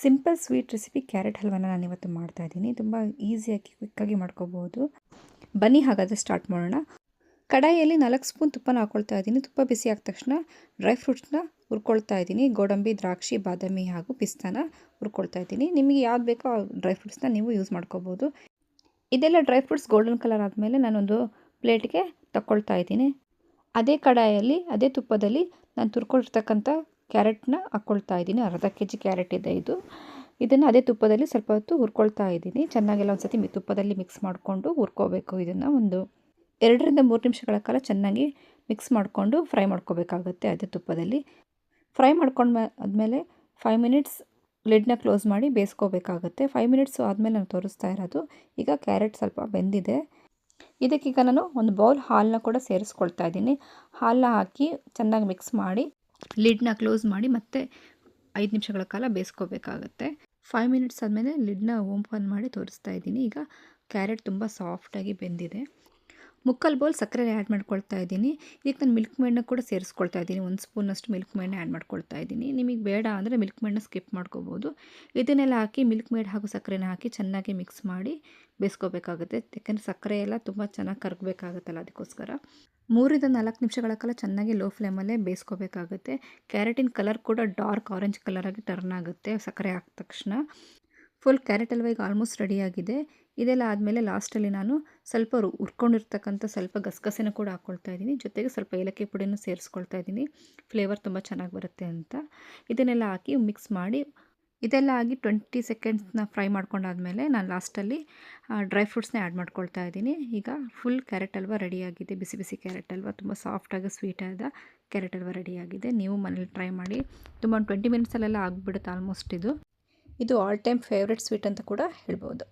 Simple sweet recipe carrot ಹಲ್ವಾನ ನಾನು ಇವತ್ತು ಮಾಡ್ತಾಯಿದ್ದೀನಿ. ತುಂಬ ಈಸಿಯಾಗಿ ಕ್ವಿಕ್ಕಾಗಿ ಮಾಡ್ಕೋಬೋದು. ಬನ್ನಿ ಹಾಗಾದರೆ ಸ್ಟಾರ್ಟ್ ಮಾಡೋಣ. ಕಡಾಯಿಯಲ್ಲಿ 4 ಸ್ಪೂನ್ ತುಪ್ಪನ ಹಾಕ್ಕೊಳ್ತಾ ಇದ್ದೀನಿ. ತುಪ್ಪ ಬಿಸಿ ಆದ ತಕ್ಷಣ ಡ್ರೈ ಫ್ರೂಟ್ಸ್ನ ಹುರ್ಕೊಳ್ತಾ ಇದ್ದೀನಿ. ಗೋಡಂಬಿ, ದ್ರಾಕ್ಷಿ, ಬಾದಾಮಿ ಹಾಗೂ ಪಿಸ್ತಾನ ಹುರ್ಕೊಳ್ತಾ ಇದ್ದೀನಿ. ನಿಮಗೆ ಯಾವ್ದು ಬೇಕೋ ಆ ಡ್ರೈ ಫ್ರೂಟ್ಸ್ನ ನೀವು ಯೂಸ್ ಮಾಡ್ಕೋಬೋದು. ಇದೆಲ್ಲ ಡ್ರೈ ಫ್ರೂಟ್ಸ್ ಗೋಲ್ಡನ್ ಕಲರ್ ಆದಮೇಲೆ ನಾನೊಂದು ಪ್ಲೇಟ್ಗೆ ತಗೊಳ್ತಾ ಇದ್ದೀನಿ. ಅದೇ ಕಡಾಯಿಯಲ್ಲಿ ಅದೇ ತುಪ್ಪದಲ್ಲಿ ನಾನು ತುರ್ಕೊಂಡಿರ್ತಕ್ಕಂಥ ಕ್ಯಾರೆಟ್ನ ಹಾಕ್ಕೊಳ್ತಾ ಇದ್ದೀನಿ. ಅರ್ಧ ಕೆಜಿ ಕ್ಯಾರೆಟ್ ಇದೆ ಇದು. ಇದನ್ನು ಅದೇ ತುಪ್ಪದಲ್ಲಿ ಸ್ವಲ್ಪ ಹೊತ್ತು ಹುರ್ಕೊಳ್ತಾ ಇದ್ದೀನಿ. ಚೆನ್ನಾಗೆಲ್ಲ ಒಂದು ಸತಿ ತುಪ್ಪದಲ್ಲಿ ಮಿಕ್ಸ್ ಮಾಡಿಕೊಂಡು ಹುರ್ಕೋಬೇಕು. ಇದನ್ನು ಒಂದು 2ರಿಂದ 3 ನಿಮಿಷಗಳ ಕಾಲ ಚೆನ್ನಾಗಿ ಮಿಕ್ಸ್ ಮಾಡಿಕೊಂಡು ಫ್ರೈ ಮಾಡ್ಕೋಬೇಕಾಗುತ್ತೆ ಅದೇ ತುಪ್ಪದಲ್ಲಿ. ಫ್ರೈ ಆದಮೇಲೆ 5 ಮಿನಿಟ್ಸ್ ಲಿಡ್ನ ಕ್ಲೋಸ್ ಮಾಡಿ ಬೇಯಿಸ್ಕೋಬೇಕಾಗುತ್ತೆ. 5 ಮಿನಿಟ್ಸು ಆದಮೇಲೆ ನಾನು ತೋರಿಸ್ತಾ ಇರೋದು. ಈಗ ಕ್ಯಾರೆಟ್ ಸ್ವಲ್ಪ ಬೆಂದಿದೆ. ಇದಕ್ಕೀಗ ನಾನು ಒಂದು ಬೌಲ್ ಹಾಲನ್ನ ಕೂಡ ಸೇರಿಸ್ಕೊಳ್ತಾ ಇದ್ದೀನಿ. ಹಾಲನ್ನ ಹಾಕಿ ಚೆನ್ನಾಗಿ ಮಿಕ್ಸ್ ಮಾಡಿ ಲಿಡ್ನ ಕ್ಲೋಸ್ ಮಾಡಿ ಮತ್ತೆ 5 ನಿಮಿಷಗಳ ಕಾಲ ಬೇಯಿಸ್ಕೋಬೇಕಾಗತ್ತೆ. 5 ಮಿನಿಟ್ಸ್ ಆದಮೇಲೆ ಲಿಡ್ನ ಓಪನ್ ಮಾಡಿ ತೋರಿಸ್ತಾ ಇದ್ದೀನಿ. ಈಗ ಕ್ಯಾರೆಟ್ ತುಂಬ ಸಾಫ್ಟಾಗಿ ಬೆಂದಿದೆ. ಮುಕ್ಕಾಲು ಬೌಲ್ ಸಕ್ಕರೆ ಆ್ಯಡ್ ಮಾಡ್ಕೊಳ್ತಾ ಇದ್ದೀನಿ. ಇದಕ್ಕೆ ನಾನು ಮಿಲ್ಕ್ ಮೇಡನ್ನ ಕೂಡ ಸೇರಿಸ್ಕೊಳ್ತಾ ಇದ್ದೀನಿ. 1 ಸ್ಪೂನಷ್ಟು ಮಿಲ್ಕ್ ಮೇಡನ್ನ ಆ್ಯಡ್ ಮಾಡ್ಕೊಳ್ತಾ ಇದ್ದೀನಿ. ನಿಮಗೆ ಬೇಡ ಅಂದರೆ ಮಿಲ್ಕ್ ಮೇಡನ್ನ ಸ್ಕಿಪ್ ಮಾಡ್ಕೋಬೋದು. ಇದನ್ನೆಲ್ಲ ಹಾಕಿ ಮಿಲ್ಕ್ ಮೇಡ್ ಹಾಗೂ ಸಕ್ಕರೆನ ಹಾಕಿ ಚೆನ್ನಾಗಿ ಮಿಕ್ಸ್ ಮಾಡಿ ಬೇಯಿಸ್ಕೋಬೇಕಾಗುತ್ತೆ. ಯಾಕೆಂದರೆ ಸಕ್ಕರೆ ಎಲ್ಲ ತುಂಬ ಚೆನ್ನಾಗಿ ಕರಗಬೇಕಾಗುತ್ತಲ್ಲ, ಅದಕ್ಕೋಸ್ಕರ 3ರಿಂದ 4 ನಿಮಿಷಗಳ ಕಾಲ ಚೆನ್ನಾಗಿ ಲೋ ಫ್ಲೇಮಲ್ಲೇ ಬೇಯಿಸ್ಕೋಬೇಕಾಗುತ್ತೆ. ಕ್ಯಾರೆಟಿನ ಕಲರ್ ಕೂಡ ಡಾರ್ಕ್ ಆರೆಂಜ್ ಕಲರಾಗಿ ಟರ್ನ್ ಆಗುತ್ತೆ ಸಕ್ಕರೆ ಹಾಕಿದ ತಕ್ಷಣ. ಫುಲ್ ಕ್ಯಾರೆಟ್ ಹಲ್ವ ಈಗ ಆಲ್ಮೋಸ್ಟ್ ರೆಡಿಯಾಗಿದೆ. ಇದೆಲ್ಲ ಆದಮೇಲೆ ಲಾಸ್ಟಲ್ಲಿ ನಾನು ಸ್ವಲ್ಪ ಹುರ್ಕೊಂಡಿರ್ತಕ್ಕಂಥ ಸ್ವಲ್ಪ ಗಸಗಸೆನ ಕೂಡ ಹಾಕ್ಕೊಳ್ತಾ ಇದ್ದೀನಿ. ಜೊತೆಗೆ ಸ್ವಲ್ಪ ಏಲಕ್ಕಿ ಪುಡಿನೂ ಸೇರಿಸ್ಕೊಳ್ತಾ ಇದ್ದೀನಿ, ಫ್ಲೇವರ್ ತುಂಬ ಚೆನ್ನಾಗಿ ಬರುತ್ತೆ ಅಂತ. ಇದನ್ನೆಲ್ಲ ಹಾಕಿ ಮಿಕ್ಸ್ ಮಾಡಿ ಇದೆಲ್ಲ ಆಗಿ 20 ಸೆಕೆಂಡ್ಸ್ನ ಫ್ರೈ ಮಾಡ್ಕೊಂಡಾದಮೇಲೆ ನಾನು ಲಾಸ್ಟಲ್ಲಿ ಡ್ರೈ ಫ್ರೂಟ್ಸ್ನ ಆ್ಯಡ್ ಮಾಡ್ಕೊಳ್ತಾ ಇದ್ದೀನಿ. ಈಗ ಫುಲ್ ಕ್ಯಾರೆಟ್ ಹಲ್ವ ರೆಡಿಯಾಗಿದೆ. ಬಿಸಿ ಬಿಸಿ ಕ್ಯಾರೆಟ್ ಹಲ್ವ ತುಂಬ ಸಾಫ್ಟಾಗಿ ಸ್ವೀಟಾದ ಕ್ಯಾರೆಟ್ ಹಲ್ವ ರೆಡಿಯಾಗಿದೆ. ನೀವು ಮನೇಲಿ ಟ್ರೈ ಮಾಡಿ. ತುಂಬ 20 ಮಿನಿಟ್ಸಲ್ಲೆಲ್ಲ ಆಗಿಬಿಡುತ್ತೆ ಆಲ್ಮೋಸ್ಟ್. ಇದು ಆಲ್ ಟೈಮ್ ಫೇವ್ರೆಟ್ ಸ್ವೀಟ್ ಅಂತ ಕೂಡ ಹೇಳ್ಬೋದು.